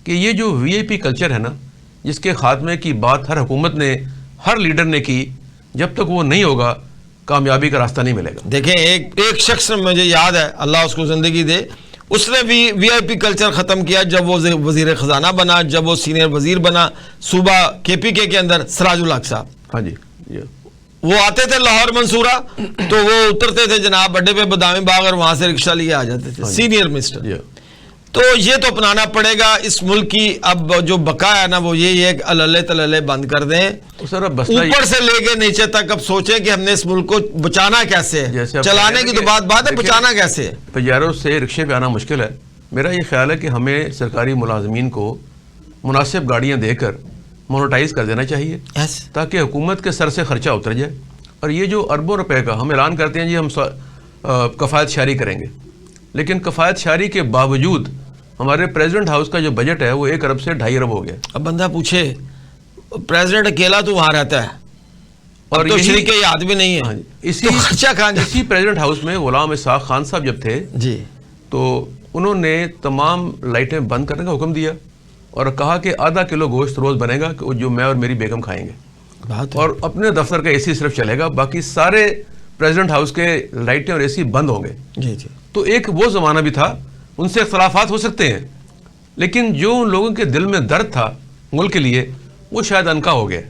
کہ یہ جو وی آئی پی کلچر ہے نا، جس کے خاتمے کی بات ہر حکومت نے، ہر لیڈر نے کی، جب تک وہ نہیں ہوگا کامیابی کا راستہ نہیں ملے گا. دیکھیں ایک شخص مجھے یاد ہے، اللہ اس کو زندگی دے، اس نے بھی وی آئی پی کلچر ختم کیا جب وہ وزیر خزانہ بنا، جب وہ سینئر وزیر بنا صوبہ کے پی کے اندر، سراج الحق صاحب. ہاں جی. وہ آتے تھے لاہور منصورہ تو وہ اترتے تھے جناب اڈے پہ بادامی باغ اور وہاں سے رکشہ لیے آ جاتے تھے، سینئر منسٹر. تو یہ تو اپنانا پڑے گا. اس ملک کی اب جو بقا ہے نا وہ یہی ہے کہ اللہ تللے بند کر دیں، اوپر سے لے کے نیچے تک. اب سوچیں کہ ہم نے اس ملک کو بچانا کیسے ہے. چلانے کی تو بات ہے، بچانا کیسے ہے. پجاروں سے رکشے پہ آنا مشکل ہے. میرا یہ خیال ہے کہ ہمیں سرکاری ملازمین کو مناسب گاڑیاں دے کر مونوٹائز کر دینا چاہیے تاکہ حکومت کے سر سے خرچہ اتر جائے. اور یہ جو اربوں روپے کا ہم اعلان کرتے ہیں جی ہم کفایت شاری کریں گے، لیکن کفایت شاری کے باوجود ہمارے پریزیڈنٹ ہاؤس کا جو بجٹ ہے وہ 1 ارب سے 2.5 ارب ہو گیا. اب بندہ پوچھے پریزیڈنٹ اکیلا تو وہاں رہتا ہے اور تو شریک یاد بھی نہیں ہے، اسی پریزیڈنٹ ہاؤس میں غلام اسحاق خان صاحب جب تھے جی تو انہوں نے تمام لائٹیں بند کرنے کا حکم دیا اور کہا کہ ½ کلو گوشت روز بنے گا جو میں اور میری بیگم کھائیں گے، اور اپنے دفتر کا اے سی صرف چلے گا، باقی سارے پریزیڈنٹ ہاؤس کے لائٹیں اور اے سی بند ہوں گے. جی جی. تو ایک وہ زمانہ بھی تھا، ان سے اختلافات ہو سکتے ہیں، لیکن جو ان لوگوں کے دل میں درد تھا ملک کے لیے وہ شاید انکا ہو گیا.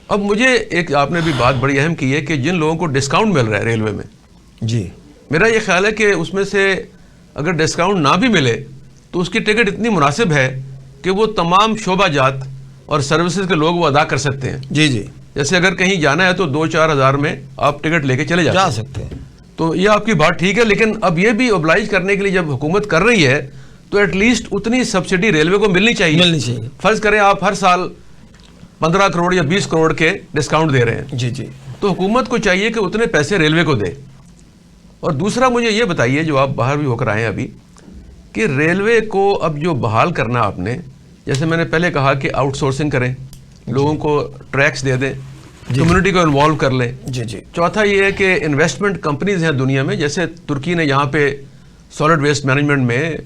اب مجھے ایک آپ نے بھی بات بڑی اہم کی ہے کہ جن لوگوں کو ڈسکاؤنٹ مل رہا ہے ریلوے میں، جی میرا یہ خیال ہے کہ اس میں سے اگر ڈسکاؤنٹ نہ بھی ملے تو اس کی ٹکٹ اتنی مناسب ہے کہ وہ تمام شعبہ جات اور سروسز کے لوگ وہ ادا کر سکتے ہیں. جی جی. جیسے اگر کہیں جانا ہے تو 2-4 ہزار میں آپ ٹکٹ لے کے چلے جا سکتے ہیں. تو یہ آپ کی بات ٹھیک ہے، لیکن اب یہ بھی اوبلائج کرنے کے لیے جب حکومت کر رہی ہے تو ایٹ لیسٹ اتنی سبسڈی ریلوے کو ملنی چاہیے. فرض کریں آپ ہر سال 15 کروڑ یا 20 کروڑ کے ڈسکاؤنٹ دے رہے ہیں، جی جی، تو حکومت کو چاہیے کہ اتنے پیسے ریلوے کو دے. اور دوسرا مجھے یہ بتائیے جو آپ باہر بھی ہو کر آئے ہیں ابھی، کہ ریلوے کو اب جو بحال کرنا آپ نے، جیسے میں نے پہلے کہا کہ آؤٹ سورسنگ کریں، لوگوں کو ٹریکس دے دیں، کمیونٹی کو انوالو کر لیں. جی جی. چوتھا یہ ہے کہ انویسٹمنٹ کمپنیز ہیں دنیا میں، جیسے ترکی نے یہاں پہ سالڈ ویسٹ مینجمنٹ میں،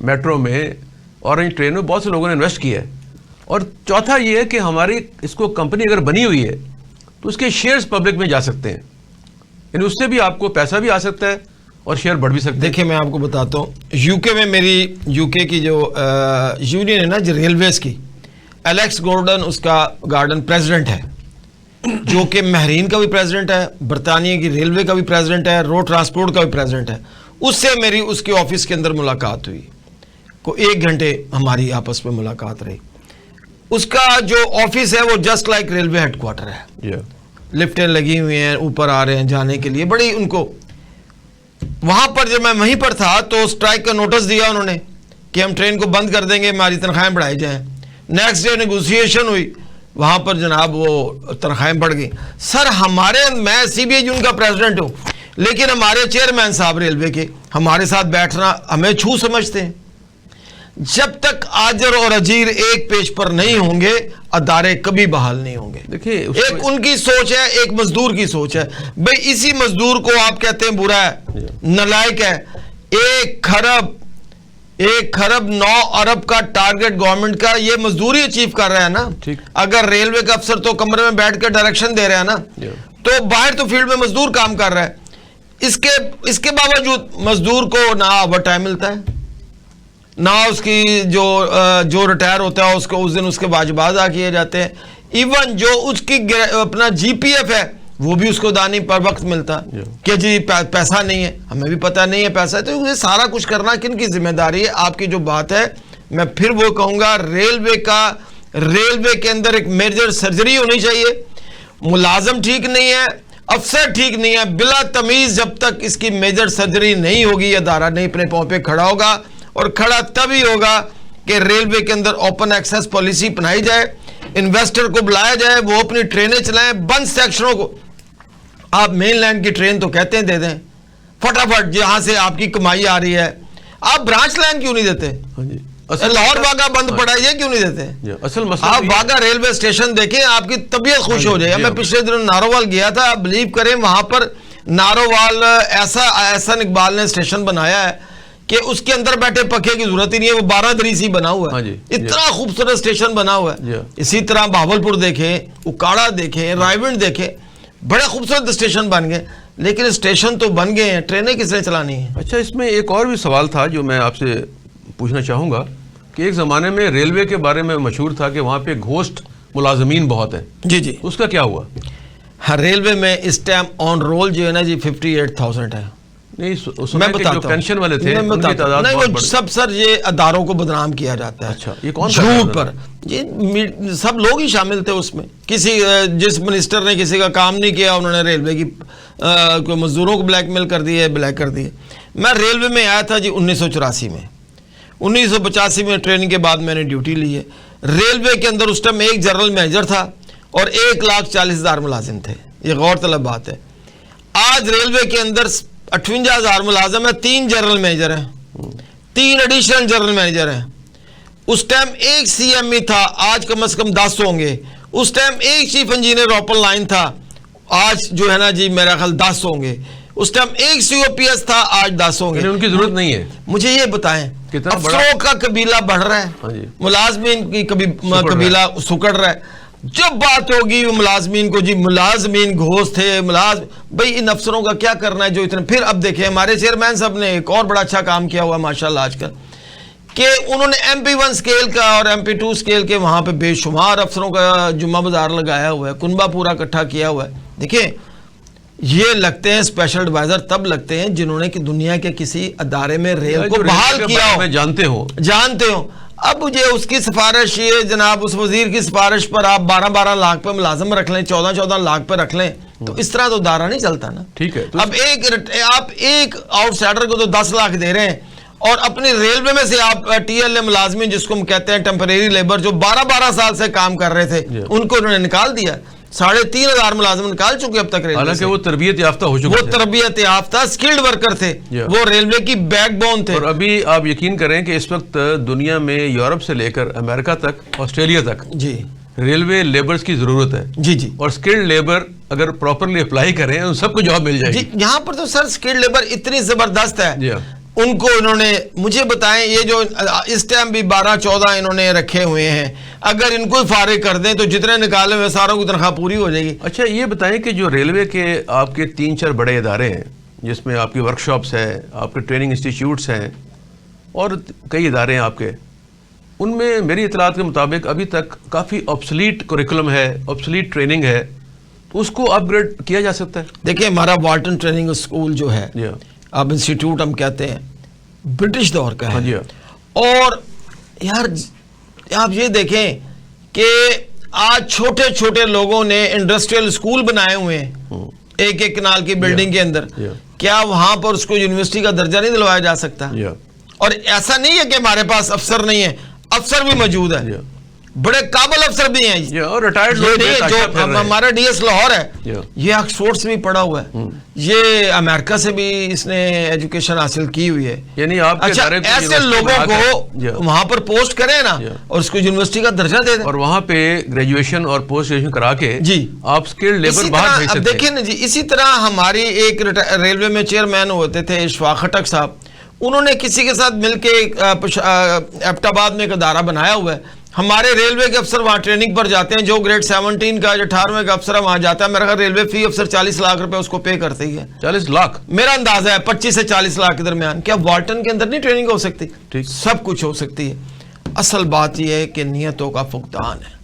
میٹرو میں، اورنج ٹرین میں بہت سے لوگوں نے انویسٹ کیا ہے. اور چوتھا یہ ہے کہ ہماری اس کو کمپنی اگر بنی ہوئی ہے تو اس کے شیئرز پبلک میں جا سکتے ہیں، یعنی اس سے بھی آپ کو پیسہ بھی آ سکتا ہے اور شیئر بڑھ بھی سکتے ہیں. دیکھیں میں آپ کو بتاتا ہوں، یو کے میں میری یو کے کی جو یونین ہے نا جو ریلویز کی، الیکس گورڈن اس کا گارڈن پریزیڈنٹ ہے، جو کہ مہرین کا بھی پریزیڈنٹ ہے، برطانیہ کی ریلوے کا بھی پریزیڈنٹ ہے، روڈ ٹرانسپورٹ کا بھی پریزیڈنٹ ہے. اس سے میری اس کے آفس کے اندر ملاقات ہوئی، کو 1 گھنٹے ہماری آپس میں ملاقات رہی. اس کا جو آفس ہے وہ just like railway headquarter ہے، لفٹیں لگی ہوئی ہیں، اوپر آ رہے ہیں جانے کے لیے، بڑی ان کو. وہاں پر جب میں وہیں پر تھا تو اسٹرائک کا نوٹس دیا انہوں نے کہ ہم ٹرین کو بند کر دیں گے، ہماری تنخواہیں بڑھائی جائیں. نیکسٹ ڈے نیگوسیشن ہوئی، وہاں پر جناب وہ تنخواہیں بڑھ گئی. سر میں سی بی آئی یون کا پریزیڈنٹ ہوں، لیکن ہمارے چیئرمین صاحب ریلوے کے ہمارے ساتھ بیٹھنا ہمیں چھو سمجھتے ہیں. جب تک آجر اور اجیر ایک پیج پر نہیں ہوں گے ادارے کبھی بحال نہیں ہوں گے. دیکھیے ایک ان کی سوچ ہے، ایک مزدور کی سوچ ہے. بھئی اسی مزدور کو آپ کہتے ہیں برا ہے، نالائق ہے. 1 خرب 9 ارب کا ٹارگٹ گورنمنٹ کا یہ مزدوری اچیو کر رہا ہے نا. اگر ریلوے کا افسر تو کمرے میں بیٹھ کے ڈائریکشن دے رہا ہے نا، تو باہر تو فیلڈ میں مزدور کام کر رہا ہے. اس کے باوجود مزدور کو نہ اوور ٹائم ملتا ہے، نہ اس کی جو ریٹائر ہوتا ہے اس کو اس دن اس کے واجبات ادا کیے جاتے ہیں. ایون جو اس کی اپنا جی پی ایف ہے وہ بھی اس کو دانی پر وقت ملتا کہ جی پیسہ نہیں ہے. ہمیں بھی پتہ نہیں ہے پیسہ ہے. تو یہ سارا کچھ کرنا کن کی ذمہ داری ہے؟ آپ کی جو بات ہے میں پھر وہ کہوں گا، ریلوے کے اندر ایک میجر سرجری ہونی چاہیے. ملازم ٹھیک نہیں ہے، افسر ٹھیک نہیں ہے، بلا تمیز جب تک اس کی میجر سرجری نہیں ہوگی ادارہ نہیں اپنے پاؤں پہ کھڑا ہوگا. اور کھڑا تبھی ہوگا کہ ریلوے کے اندر اوپن ایکسیس پالیسی اپنائی جائے، انویسٹر کو بلایا جائے، وہ اپنی ٹرینیں چلائیں. بند سیکشنوں کو آپ مین لائن کی ٹرین تو کہتے ہیں دے دیں فٹافٹ جہاں سے آپ کی کمائی آ رہی ہے. آپ برانچ لائن کیوں نہیں دیتے؟ لاہور واگا بند پڑا ہے، یہ کیوں نہیں دیتے؟ آپ واگا ریلوے اسٹیشن دیکھیں، آپ کی طبیعت خوش ہو جائے. میں پچھلے دنوں نارووال گیا تھا، بلیو کریں وہاں پر نارووال ایسا احسن اقبال نے اسٹیشن بنایا ہے کہ اس کے اندر بیٹھے پکے کی ضرورت ہی نہیں ہے, وہ 12 دریسی بنا ہوا ہے, اتنا خوبصورت اسٹیشن بنا ہوا ہے. اسی طرح بہاولپور دیکھیں, اکاڑا دیکھیں, رائیونڈ دیکھیں, بڑے خوبصورت اسٹیشن بن گئے. لیکن اسٹیشن تو بن گئے ہیں, ٹرینیں کس نے چلانی ہیں؟ اچھا, اس میں ایک اور بھی سوال تھا جو میں آپ سے پوچھنا چاہوں گا کہ ایک زمانے میں ریلوے کے بارے میں مشہور تھا کہ وہاں پہ گھوسٹ ملازمین بہت ہیں. جی اس کا کیا ہوا؟ ہر ریلوے میں اس ٹائم آن رول جو ہے نا جی 58,000 ہے. نہیں, میں بتاتا ہوں, پینشن والے تھے ان کی تعداد نہیں, وہ سب سر یہ اداروں کو بدنام کیا جاتا ہے. اچھا, یہ کون جھوٹ پر یہ سب لوگ ہی شامل تھے اس میں. کسی جس منسٹر نے کسی کا کام نہیں کیا, انہوں نے ریلوے کی مزدوروں کو بلیک میل کر دیا, بلیک کر دیے. میں ریلوے میں آیا تھا جی 1984 میں. 1985 میں ٹریننگ کے بعد میں نے ڈیوٹی لی ہے. ریلوے کے اندر اس ٹائم ایک جنرل مینیجر تھا اور 1,40,000 ملازم تھے. یہ غور طلب بات ہے. آج ریلوے کے اندر 58,000 ملازم ہیں, 3 جنرل مینیجر ہیں, 3 ایڈیشنل جنرل مینیجر ہیں. اس ٹائم ایک سی ایم ای تھا, آج کم از کم 10 ہوں گے. اس ٹائم ایک چیف انجینئر اوپن لائن تھا, آج جو ہے نا جی میرا خیال 10 ہوں گے. اس ٹائم ایک سی او پی ایس تھا, آج 10 ہوں گے. ان کی ضرورت نہیں ہے. مجھے یہ بتائیں, افسروں کا قبیلہ بڑھ رہا ہے, ملازمین کی قبیلہ سکڑ رہا ہے. جب بات ہوگی وہ ملازمین کو, جی ملازمین گھوس تھے, بھئی ان افسروں کا کیا کرنا ہے جو اتنے. پھر اب دیکھیں ہمارے چیئرمین صاحب نے ایک اور بڑا اچھا کام کیا ہوا ہے ماشاءاللہ آج کل, کہ انہوں نے MP1 سکیل کا اور MP2 سکیل کے وہاں پہ بے شمار افسروں کا جمعہ بازار لگایا ہوا ہے, کنبہ پورا اکٹھا کیا ہوا ہے. دیکھیں یہ لگتے ہیں اسپیشل ایڈوائزر تب لگتے ہیں جنہوں نے کہ دنیا کے کسی ادارے میں ریل کو بحال کیا ہو, جانتے ہو. اب مجھے اس کی سفارش, یہ جناب اس وزیر کی سفارش پر آپ 12 لاکھ پہ ملازم رکھ لیں, 14 لاکھ پہ رکھ لیں, تو اس طرح تو ادارہ نہیں چلتا نا. ٹھیک ہے, اب آپ ایک آؤٹ سائڈر کو تو 10 لاکھ دے رہے ہیں, اور اپنی ریلوے میں سے آپ TLA ملازمین جس کو ہم کہتے ہیں ٹیمپریری لیبر, جو 12 سال سے کام کر رہے تھے, ان کو انہوں نے نکال دیا. 3,500 ملازم نکال چکے اب تک ریلوے. حالانکہ وہ تربیت یافتہ ہو چکے, وہ تربیت یافتہ سکلڈ ورکر تھے, وہ ریلوے کی بیک بون تھے. اور ابھی آپ یقین کریں کہ اس وقت دنیا میں یورپ سے لے کر امریکہ تک, آسٹریلیا تک, جی ریلوے لیبرز کی ضرورت ہے. جی اور سکلڈ لیبر اگر پراپرلی اپلائی کریں ان سب کو جاب مل جائے گی. یہاں پر تو سر سکلڈ لیبر اتنی زبردست ہے, ان کو انہوں نے, مجھے بتائیں یہ جو اس ٹائم بھی 12-14 انہوں نے رکھے ہوئے ہیں, اگر ان کو فارغ کر دیں تو جتنے نکالے ہوئے ساروں کی تنخواہ پوری ہو جائے گی. اچھا یہ بتائیں کہ جو ریلوے کے آپ کے 3-4 بڑے ادارے ہیں جس میں آپ کی ورک شاپس ہیں, آپ کے ٹریننگ انسٹیٹیوٹس ہیں اور کئی ادارے ہیں آپ کے, ان میں میری اطلاعات کے مطابق ابھی تک کافی آبسلیٹ کوریکولم ہے, آبسلیٹ ٹریننگ ہے, تو اس کو اپ گریڈ کیا جا سکتا ہے. دیکھیں ہمارا والٹن ٹریننگ اسکول جو ہے, اب انسٹیٹیوٹ ہم کہتے ہیں, برٹش دور کا ہے. اور یار آپ یہ دیکھیں کہ آج چھوٹے چھوٹے لوگوں نے انڈسٹریل اسکول بنائے ہوئے ہیں ایک کنال کی بلڈنگ کے اندر. کیا وہاں پر اس کو یونیورسٹی کا درجہ نہیں دلوایا جا سکتا؟ اور ایسا نہیں ہے کہ ہمارے پاس افسر نہیں ہے, افسر بھی موجود ہے, بڑے قابل افسر بھی ہیں. اور ریٹائرڈ لوگ جو ہمارا ڈی ایس لاہور ہے, یہ آکسفورڈ سے بھی پڑھا ہوا ہے, یہ امریکہ سے بھی اس نے ایجوکیشن حاصل کی ہوئی ہے. یعنی اچھا ایسے لوگوں کو وہاں پر پوسٹ کریں نا اور اس کو یونیورسٹی کا درجہ دے دیں, اور وہاں پہ گریجویشن اور پوسٹ گریجویشن کرا کے جی آپ اسکلڈ لیبر باہر بھیج سکتے ہیں. اب دیکھیں نا جی, اسی طرح ہماری ایک ریلوے میں چیئرمین ہوتے تھے اشفاق خٹک صاحب, انہوں نے کسی کے ساتھ مل کے ایبٹ آباد میں ایک ادارہ بنایا ہوا ہے. ہمارے ریلوے کے افسر وہاں ٹریننگ پر جاتے ہیں, جو گریڈ 17 کا جو 18ویں کا افسر ہے وہاں جاتا ہے, میرا خیال ریلوے فی افسر 40 لاکھ روپے اس کو پے کرتے ہی ہے. 40 لاکھ میرا اندازہ ہے 25 سے 40 لاکھ کے درمیان. کیا والٹن کے اندر نہیں ٹریننگ ہو سکتی؟ سب کچھ ہو سکتی ہے. اصل بات یہ ہے کہ نیتوں کا فقدان ہے.